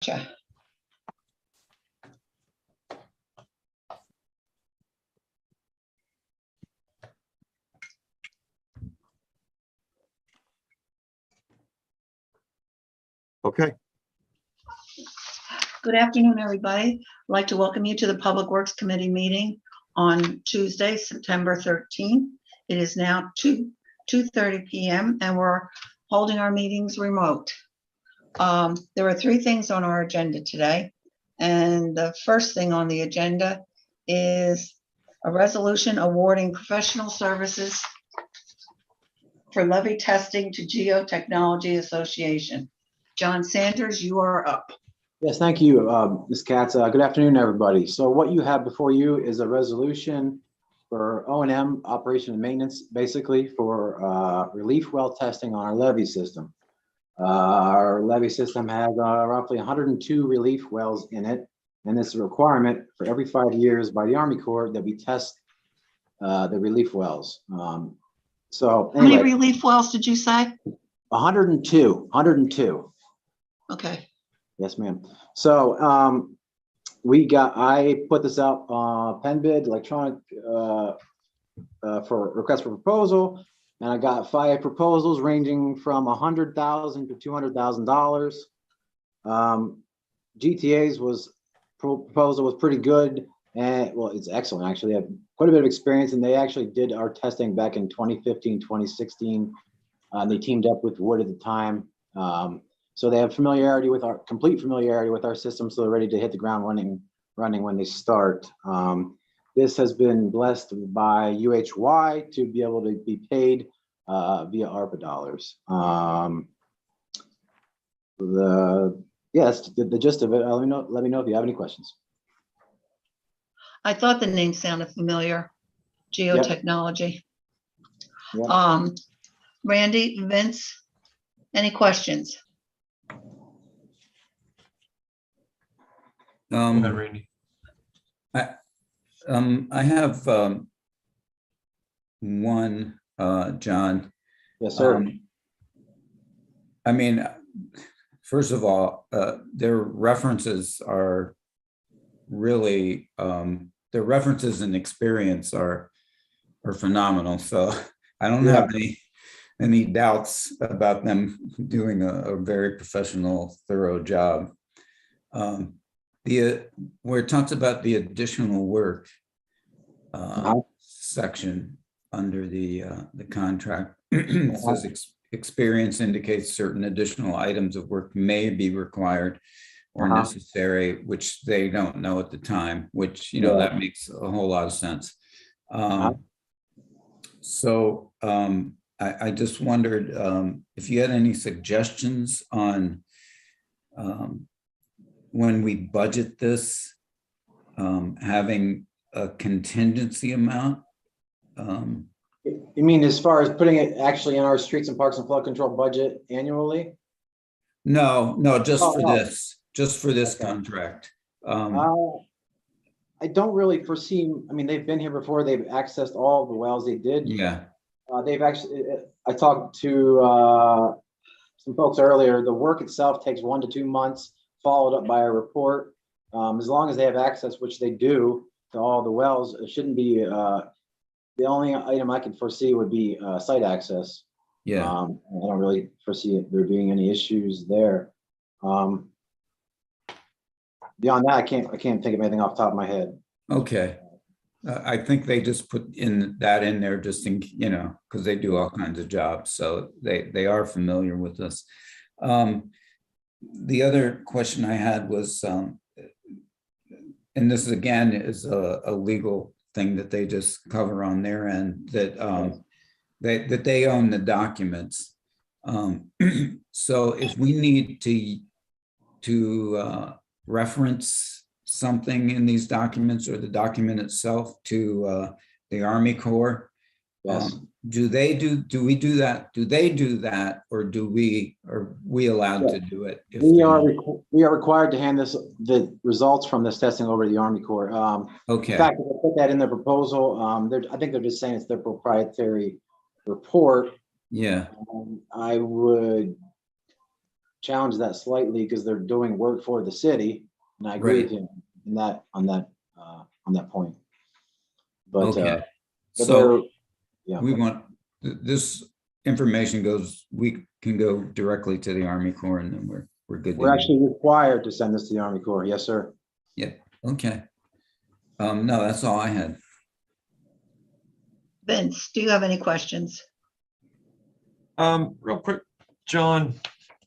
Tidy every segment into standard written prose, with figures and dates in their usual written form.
Gotcha. Okay. Good afternoon, everybody. I'd like to welcome you to the Public Works Committee meeting on Tuesday, September 13th. It is now 2:30 p.m. and we're holding our meetings remote. There are three things on our agenda today. And the first thing on the agenda is a resolution awarding professional services for levy testing to Geotechnology Association. John Sanders, you are up. Yes, thank you, Ms. Katz. Good afternoon, everybody. So what you have before you is a resolution for O&M, operation and maintenance, basically for relief well testing on our levee system. Our levee system has roughly 102 relief wells in it, and it's a requirement for every 5 years by the Army Corps that we test the relief wells. So How many anyway, relief wells did you say? 102. Okay. Yes, ma'am. So I put this out pen bid electronic for request for proposal, and I got 5 proposals ranging from $100,000 to $200,000. GTA's proposal was pretty good, and well, it's excellent actually. I have quite a bit of experience, and they actually did our testing back in 2015, 2016. They teamed up with Wood at the time. So they have complete familiarity with our system, so they're ready to hit the ground running when they start. This has been blessed by UHY to be able to be paid via ARPA dollars. Yes, the gist of it. Let me know if you have any questions. I thought the name sounded familiar. Geotechnology. Yep. Randy, Vince, any questions? Randy. I have one, John. Yes, sir. I mean, first of all, their references are really their references and experience are phenomenal. So I don't have any doubts about them doing a very professional, thorough job. Where it talks about the additional work section under the contract, it says experience indicates certain additional items of work may be required or necessary, which they don't know at the time, which, that makes a whole lot of sense. So I just wondered if you had any suggestions on when we budget this, having a contingency amount. You mean as far as putting it actually in our streets and parks and flood control budget annually? No, just for this contract. I don't really foresee, I mean, they've been here before, they've accessed all the wells they did. Yeah. They've actually, I talked to some folks earlier, the work itself takes 1 to 2 months, followed up by a report. As long as they have access, which they do, to all the wells, it shouldn't be, the only item I could foresee would be site access. Yeah. I don't really foresee there being any issues there. Beyond that, I can't think of anything off the top of my head. Okay. I think they just put that in there just in, because they do all kinds of jobs. So they are familiar with this. The other question I had was, and this again is a legal thing that they just cover on their end, that they own the documents. So if we need to reference something in these documents or the document itself to the Army Corps, Yes. do we do that? Do they do that, or are we allowed to do it? We are required to hand the results from this testing over to the Army Corps. Okay. In fact, if I put that in the proposal, I think they're just saying it's their proprietary report. Yeah. I would challenge that slightly because they're doing work for the city, and I agree with Right. him in that on that point. But Okay. but So yeah, we want, this information goes, we can go directly to the Army Corps and then we're good to we're go. actually required to send this to the Army Corps. Yes, sir. Yep. Okay. No, that's all I had. Vince, do you have any questions? Real quick, John,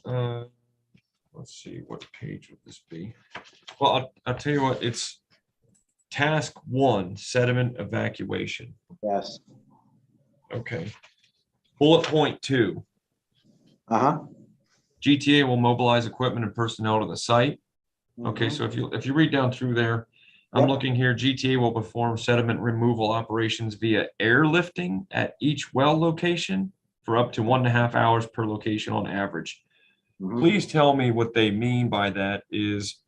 let's see, what page would this be? Well, I'll tell you what, it's task 1, sediment evacuation. Yes. Okay. Bullet point 2, Uh-huh. GTA will mobilize equipment and personnel to the site. Okay, Mhm. so if you read down through there, I'm Yep. looking here, GTA will perform sediment removal operations via airlifting at each well location for up to 1.5 hours per location on average. Mhm. Please tell me what they mean by that is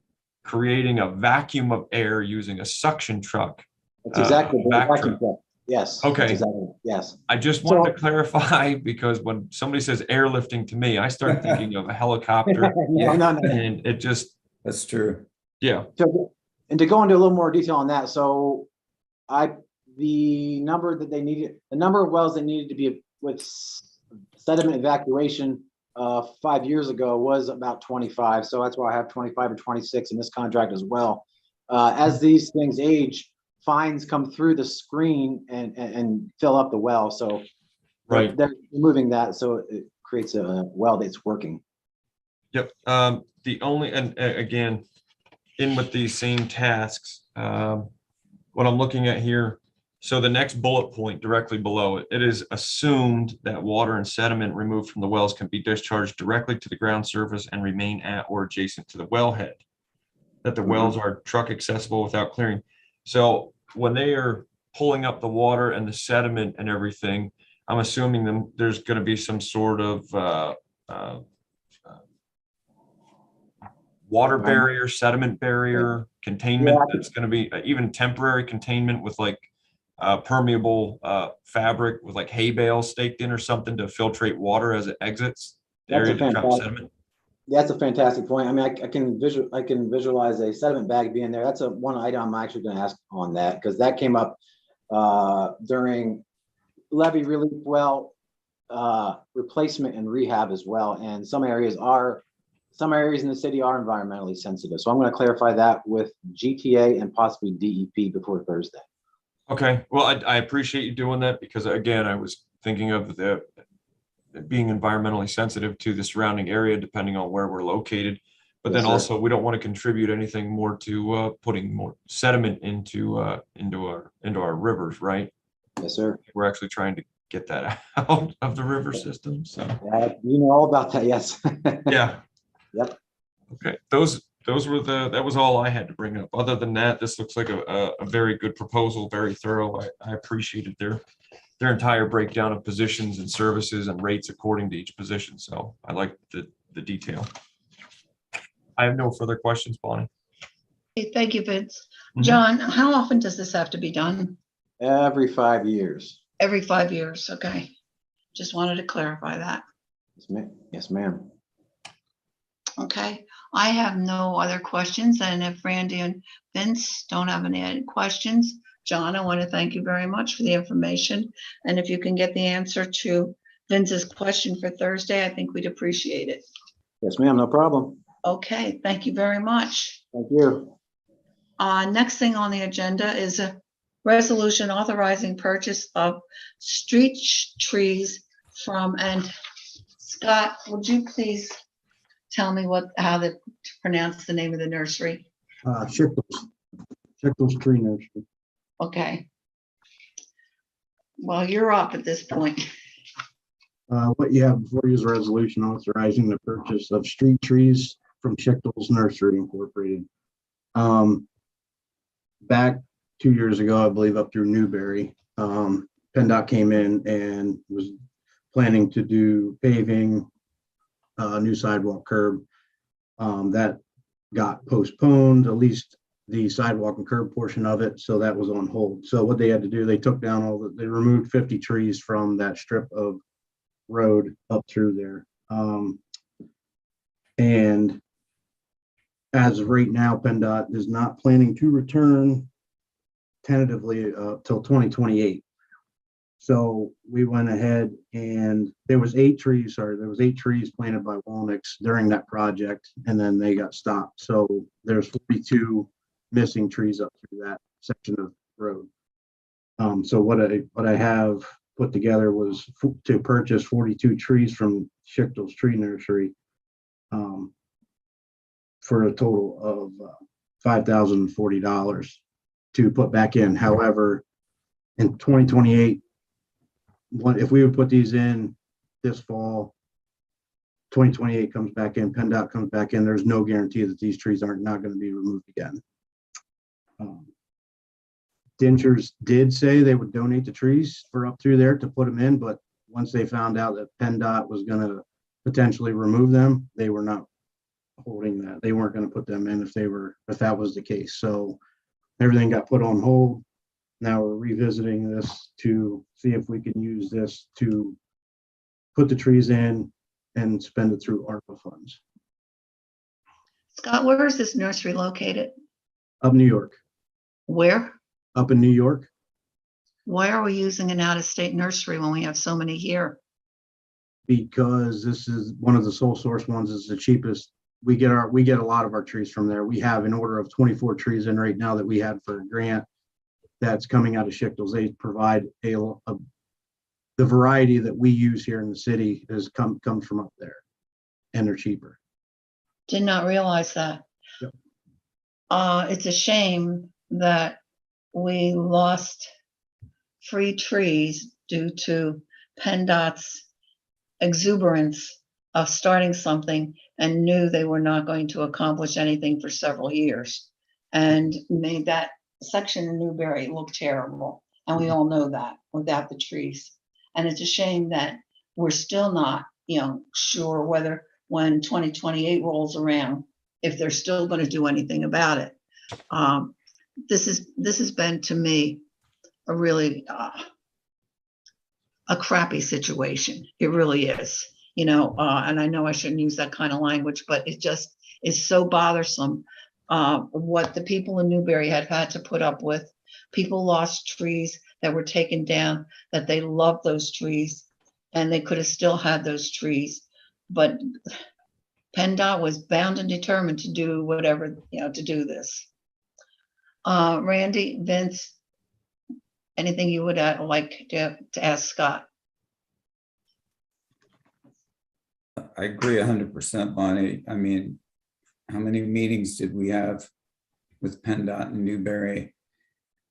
creating a vacuum of air using a suction truck. That's exactly the back vacuum truck. truck. Yes. that's Okay. exactly, yes. I just So- wanted to clarify because when somebody says airlifting to me, I start thinking of a helicopter No. and it just, That's true. yeah. So, and to go into a little more detail on that, so the number that they needed, the number of wells that needed to be with sediment evacuation 5 years ago was about 25. So that's why I have 25 or 26 in this contract as well. As these things age, fines come through the screen and fill up the well. So Right. they're removing that, so it creates a well that's working. Yep. The only, and again, in with these same tasks, what I'm looking at here, so the next bullet point directly below it, it is assumed that water and sediment removed from the wells can be discharged directly to the ground surface and remain at or adjacent to the wellhead. That the wells are truck accessible without clearing. So when they are pulling up the water and the sediment and everything, I'm assuming there's going to be some sort of water barrier, sediment barrier, containment. Yeah. That's going to be even temporary containment with like permeable fabric with like hay bales staked in or something to filtrate water as it exits the That's area a to trap fantastic- sediment. That's a fantastic point. I mean, I can visualize a sediment bag being there. That's one item I'm actually going to ask on that, because that came up during levee relief well replacement and rehab as well. And some areas in the city are environmentally sensitive. So I'm going to clarify that with GTA and possibly DEP before Thursday. Okay, well, I appreciate you doing that because again, I was thinking of the being environmentally sensitive to the surrounding area, depending on where we're located. But Yes, then sir. also, we don't want to contribute anything more to putting more sediment into our rivers, right? Yes, sir. We're actually trying to get that out of the river system. So Yeah, you know all about that. Yes. yeah. Yep. Okay, that was all I had to bring up. Other than that, this looks like a very good proposal, very thorough. I appreciated their entire breakdown of positions and services and rates according to each position. So I like the detail. I have no further questions, Bonnie. Okay, thank you, Vince. Mhm. John, how often does this have to be done? Every 5 years. Every 5 years, okay. Just wanted to clarify that. Yes, ma'am. Okay, I have no other questions, and if Randy and Vince don't have any questions, John, I want to thank you very much for the information. And if you can get the answer to Vince's question for Thursday, I think we'd appreciate it. Yes, ma'am. No problem. Okay, thank you very much. Thank you. Next thing on the agenda is a resolution authorizing purchase of street trees from, and Scott, would you please tell me how to pronounce the name of the nursery? Chickale's Tree Nursery. Okay. Well, you're up at this point. What you have before you is a resolution authorizing the purchase of street trees from Chickale's Nursery Incorporated. Back 2 years ago, I believe, up through Newberry, PennDOT came in and was planning to do paving, new sidewalk curb. That got postponed, at least the sidewalk and curb portion of it, so that was on hold. So what they had to do, they took down they removed 50 trees from that strip of road up through there. And as of right now, PennDOT is not planning to return tentatively till 2028. So we went ahead and there was 8 trees planted by Walnix during that project, and then they got stopped. So there's 42 missing trees up through that section of road. So what I have put together was to purchase 42 trees from Chickale's Tree Nursery for a total of $5,040 to put back in. However, in 2028, if we would put these in this fall, 2028 comes back in, PennDOT comes back in, there's no guarantee that these trees aren't not going to be removed again. Dentures did say they would donate the trees for up through there to put them in, but once they found out that PennDOT was going to potentially remove them, they were not holding that. They weren't going to put them in if that was the case. So everything got put on hold. Now we're revisiting this to see if we can use this to put the trees in and spend it through ARPA funds. Scott, where is this nursery located? Up New York. Where? Up in New York. Why are we using an out-of-state nursery when we have so many here? Because this is one of the sole source ones. Is the cheapest. We get a lot of our trees from there. We have an order of 24 trees in right now that we had for a grant that's coming out of Chickale's. They provide the variety that we use here in the city comes from up there, and they're cheaper. Did not realize that. Yep. It's a shame that we lost free trees due to PennDOT's exuberance of starting something and knew they were not going to accomplish anything for several years, and made that section in Newberry look terrible. And we all know that without the trees. And it's a shame that we're still not, sure whether when 2028 rolls around, if they're still going to do anything about it. This has been, to me, a really a crappy situation. It really is, and I know I shouldn't use that kind of language, but it just is so bothersome. What the people in Newberry have had to put up with. People lost trees that were taken down, that they loved those trees, and they could have still had those trees. But PennDOT was bound and determined to do whatever, to do this. Randy, Vince, anything you would like to ask Scott? I agree 100%, Bonnie. I mean, how many meetings did we have with PennDOT and Newberry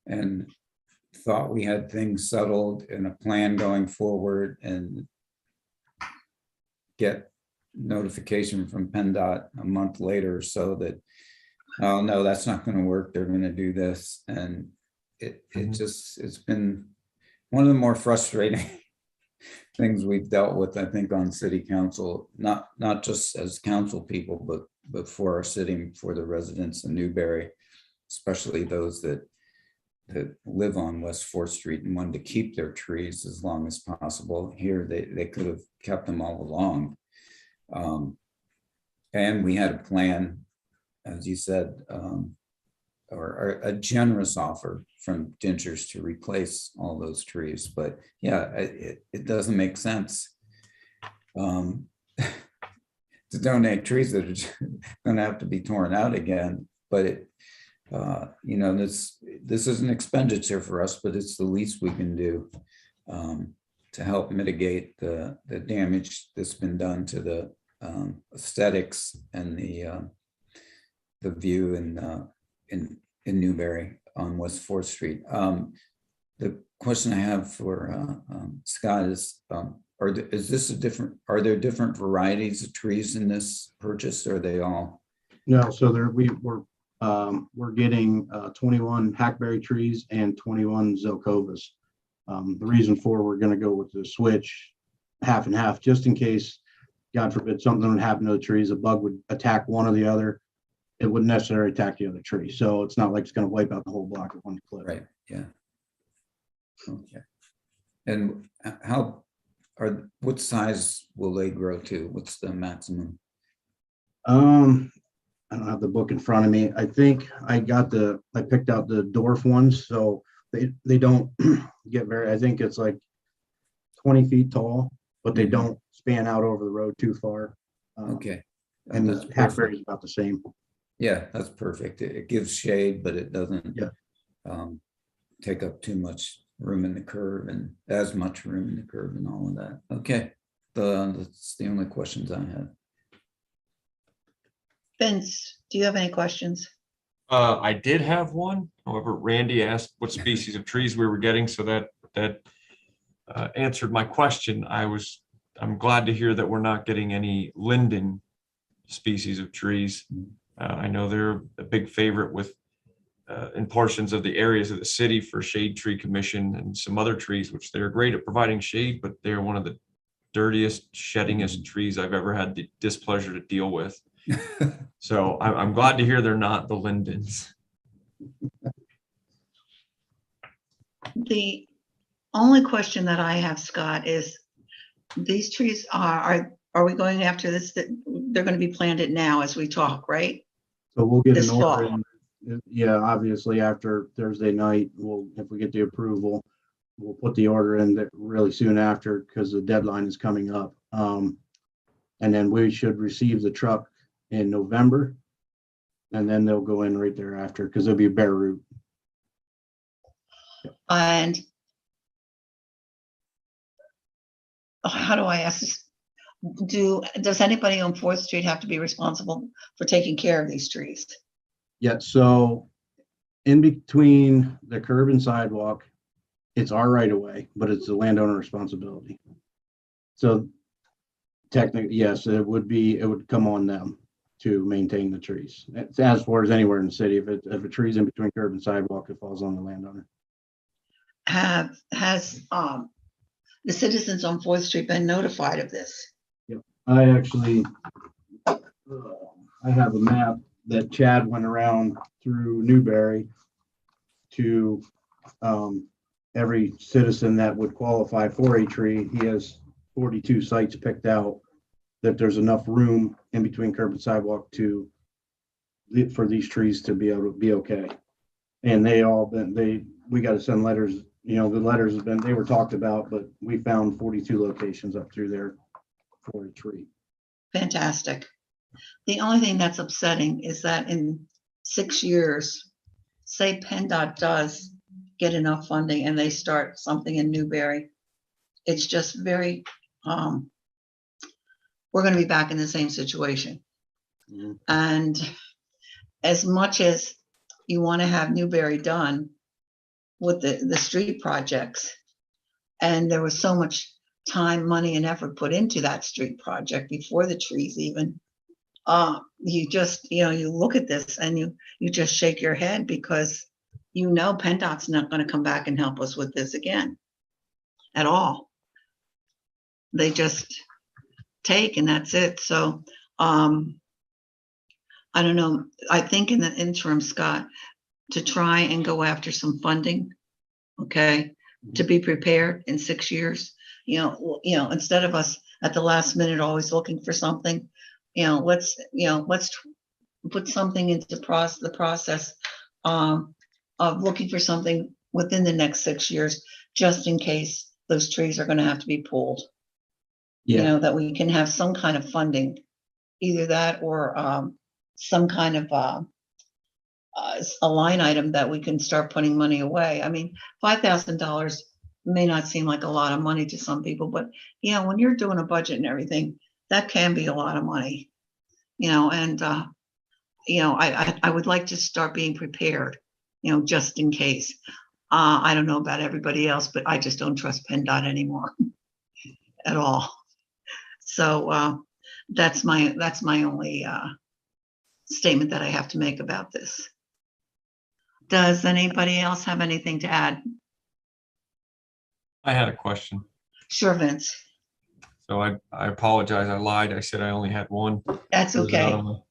and thought we had things settled and a plan going forward, and get notification from PennDOT a month later so that, oh no, that's not going to work, they're going to do this. And it's been one of the more frustrating things we've dealt with, I think, on city council, not just as council people, but for our city, for the residents in Newberry, especially those that live on West 4th Street and wanted to keep their trees as long as possible. Here, they could have kept them all along. And we had a plan, as you said, or a generous offer from Dentures to replace all those trees. But yeah, it doesn't make sense to donate trees that are going to have to be torn out again. But this is an expenditure for us, but it's the least we can do to help mitigate the damage that's been done to the aesthetics and the view in Newberry on West 4th Street. The question I have for Scott is, are there different varieties of trees in this purchase, or are they all? No, so we're getting 21 hackberry trees and 21 zelkovas. The reason we're going to go with the switch half and half, just in case, God forbid, something would happen to the trees, a bug would attack one or the other, it wouldn't necessarily attack the other tree. So it's not like it's going to wipe out the whole block at one clip. Right, yeah. Okay. And what size will they grow to? What's the maximum? I don't have the book in front of me. I think I picked out the dwarf ones, so they don't get very, I think it's like 20 feet tall, but they Mhm. don't span out over the road too far. Okay. And That's the perfect. hackberry is about the same. Yeah, that's perfect. It gives shade, but it doesn't Yeah. take up too much room in the curb and as much room in the curb and all of that. Okay. That's the only questions I have. Vince, do you have any questions? I did have one. However, Randy asked what species of trees we were getting, so that answered my question. I'm glad to hear that we're not getting any linden species of trees. I know they're a big favorite with in portions of the areas of the city for Shade Tree Commission and some other trees, which they're great at providing shade, but they're one of the dirtiest, sheddingest trees I've ever had the displeasure to deal with. So I'm glad to hear they're not the lindens. The only question that I have, Scott, is these trees are we going after this, that they're going to be planted now as we talk, right? So we'll get This an order fall. in. Yeah, obviously after Thursday night, if we get the approval, we'll put the order in really soon after because the deadline is coming up. And then we should receive the truck in November. And then they'll go in right thereafter because there'll be a bare root. And how do I ask this? Does anybody on 4th Street have to be responsible for taking care of these trees? Yeah, so in between the curb and sidewalk, it's our right of way, but it's the landowner responsibility. So technically, yes, it would come on them to maintain the trees. As far as anywhere in the city, if a tree's in between curb and sidewalk, it falls on the landowner. Has the citizens on 4th Street been notified of this? I actually, I have a map that Chad went around through Newberry to every citizen that would qualify for a tree. He has 42 sites picked out that there's enough room in between curb and sidewalk for these trees to be able to be okay. And we got to send letters, the letters they were talked about, but we found 42 locations up through there for a tree. Fantastic. The only thing that's upsetting is that in 6 years, say PennDOT does get enough funding and they start something in Newberry, it's just very, we're going to be back in the same situation. Mhm. And as much as you want to have Newberry done with the street projects, and there was so much time, money, and effort put into that street project before the trees even, you just, you look at this and you just shake your head because PennDOT's not going to come back and help us with this again at all. They just take and that's it. So I don't know. I think in the interim, Scott, to try and go after some funding, okay, to be prepared in 6 years, instead of us at the last minute always looking for something, let's put something into the process of looking for something within the next 6 years, just in case those trees are going to have to be pulled. Yeah. That we can have some kind of funding, either that or some kind of a line item that we can start putting money away. I mean, $5,000 may not seem like a lot of money to some people, but when you're doing a budget and everything, that can be a lot of money. And I would like to start being prepared, just in case. I don't know about everybody else, but I just don't trust PennDOT anymore at all. So that's my only statement that I have to make about this. Does anybody else have anything to add? I had a question. Sure, Vince. So I apologize. I lied. I said I only had one. That's There's okay. another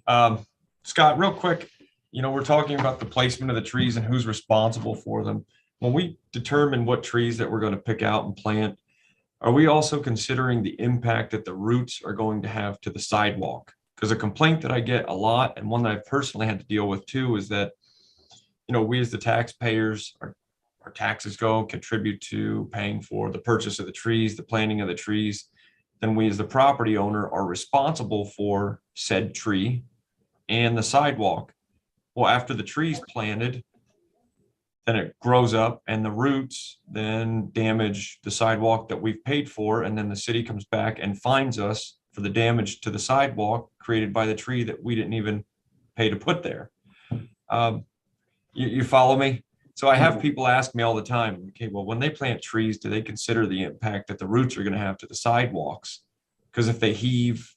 one. Scott, real quick, we're talking about the placement of the trees and who's responsible for them. When we determine what trees that we're going to pick out and plant, are we also considering the impact that the roots are going to have to the sidewalk? Because a complaint that I get a lot, and one that I've personally had to deal with too, is that, we as the taxpayers, our taxes contribute to paying for the purchase of the trees, the planting of the trees. Then we as the property owner are responsible for said tree and the sidewalk. Well, after the tree's planted, then it grows up and the roots then damage the sidewalk that we've paid for. And then the city comes back and fines us for the damage to the sidewalk created by the tree that we didn't even pay to put there. You follow me? So I have people ask me all the time, okay, well, when they plant trees, do they consider the impact that the roots are going to have to the sidewalks? Because if they heave,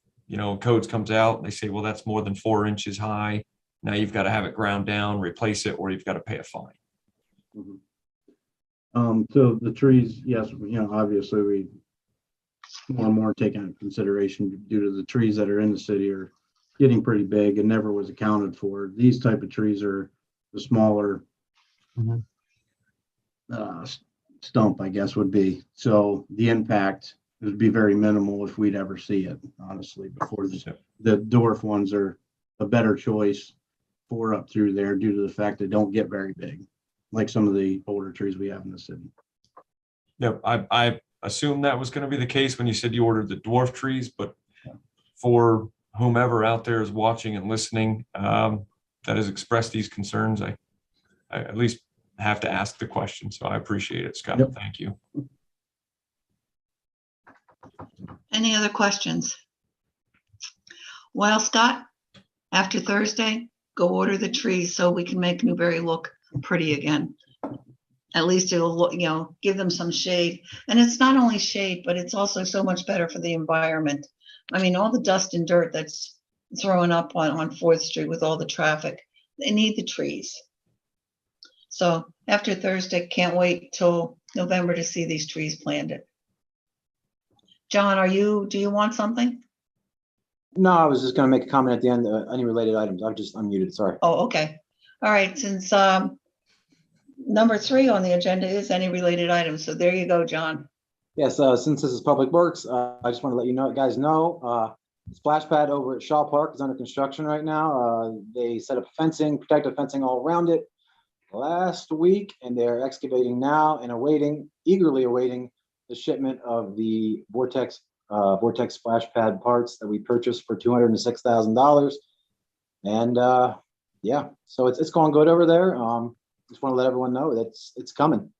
codes comes out and they say, well, that's more than 4 inches high. Now you've got to have it ground down, replace it, or you've got to pay a fine. So the trees, yes, obviously we more and more take into consideration due to the trees that are in the city are getting pretty big and never was accounted for. These type of trees are the smaller stump, I guess, would be. So the impact would be very minimal if we'd ever see it, honestly, before the dwarf ones are a better choice for up through there due to the fact they don't get very big, like some of the older trees we have in the city. Yep, I assumed that was going to be the case when you said you ordered the dwarf trees, but for whomever out there is watching and listening that has expressed these concerns, I at least have to ask the question. So I appreciate it, Scott. Yep. Thank you. Any other questions? Well, Scott, after Thursday, go order the trees so we can make Newberry look pretty again. At least it'll look, give them some shade. And it's not only shade, but it's also so much better for the environment. I mean, all the dust and dirt that's thrown up on 4th Street with all the traffic, they need the trees. So after Thursday, can't wait till November to see these trees planted. John, do you want something? No, I was just going to make a comment at the end. Any related items? I'm just unmuted. Sorry. Oh, okay. All right. Since number 3 on the agenda is any related items. So there you go, John. Yes. Since this is Public Works, I just want to let you guys know, splash pad over at Shaw Park is under construction right now. They set up fencing, protective fencing all around it last week, and they're excavating now and eagerly awaiting the shipment of the Vortex splash pad parts that we purchased for $206,000. And yeah, so it's going good over there. Just want to let everyone know that it's coming.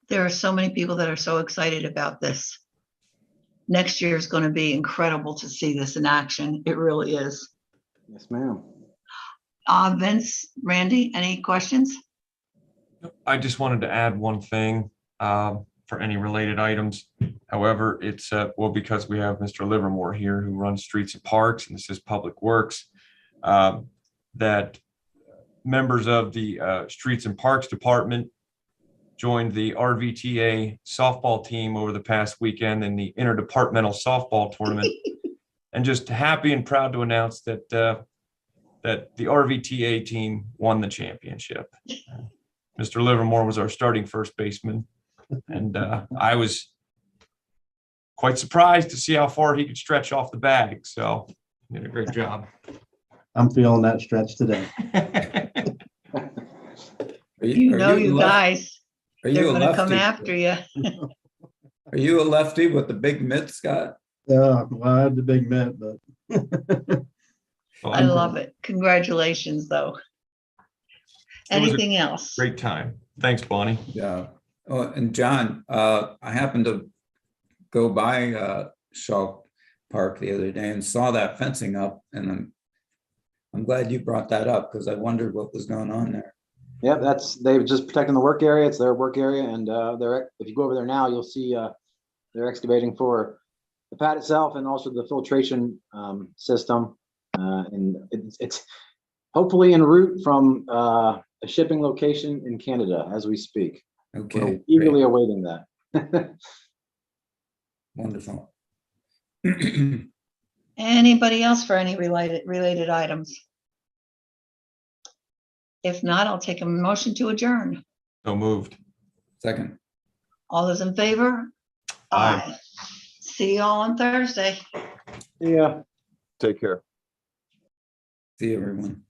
There are so many people that are so excited about this. Next year is going to be incredible to see this in action. It really is. Yes, ma'am. Vince, Randy, any questions? I just wanted to add one thing for any related items. However, it's because we have Mr. Livermore here who runs Streets and Parks, and this is Public Works, that members of the Streets and Parks Department joined the RVTA softball team over the past weekend in the interdepartmental softball tournament. And just happy and proud to announce that that the RVTA team won the championship. Mr. Livermore was our starting first baseman, and I was quite surprised to see how far he could stretch off the bag. So he did a great job. I'm feeling that stretch today. You guys, Are they're you a going to come lefty? after you. Are you a lefty with the big mitt, Scott? Well, I had the big mitt, but Well, I love it. Congratulations, though. It was a Anything else? great time. Thanks, Bonnie. Yeah. Oh, and John, I happened to go by Shaw Park the other day and saw that fencing up, and I'm glad you brought that up because I wondered what was going on there. Yeah, they're just protecting the work area. It's their work area, and if you go over there now, you'll see they're excavating for the pad itself and also the filtration system, and it's hopefully en route from a shipping location in Canada as we speak. Okay. We're eagerly awaiting that. Wonderful. Anybody else for any related items? If not, I'll take a motion to adjourn. So moved. Second. All those in favor? Aye. See you all on Thursday. Yeah. Take care. See everyone.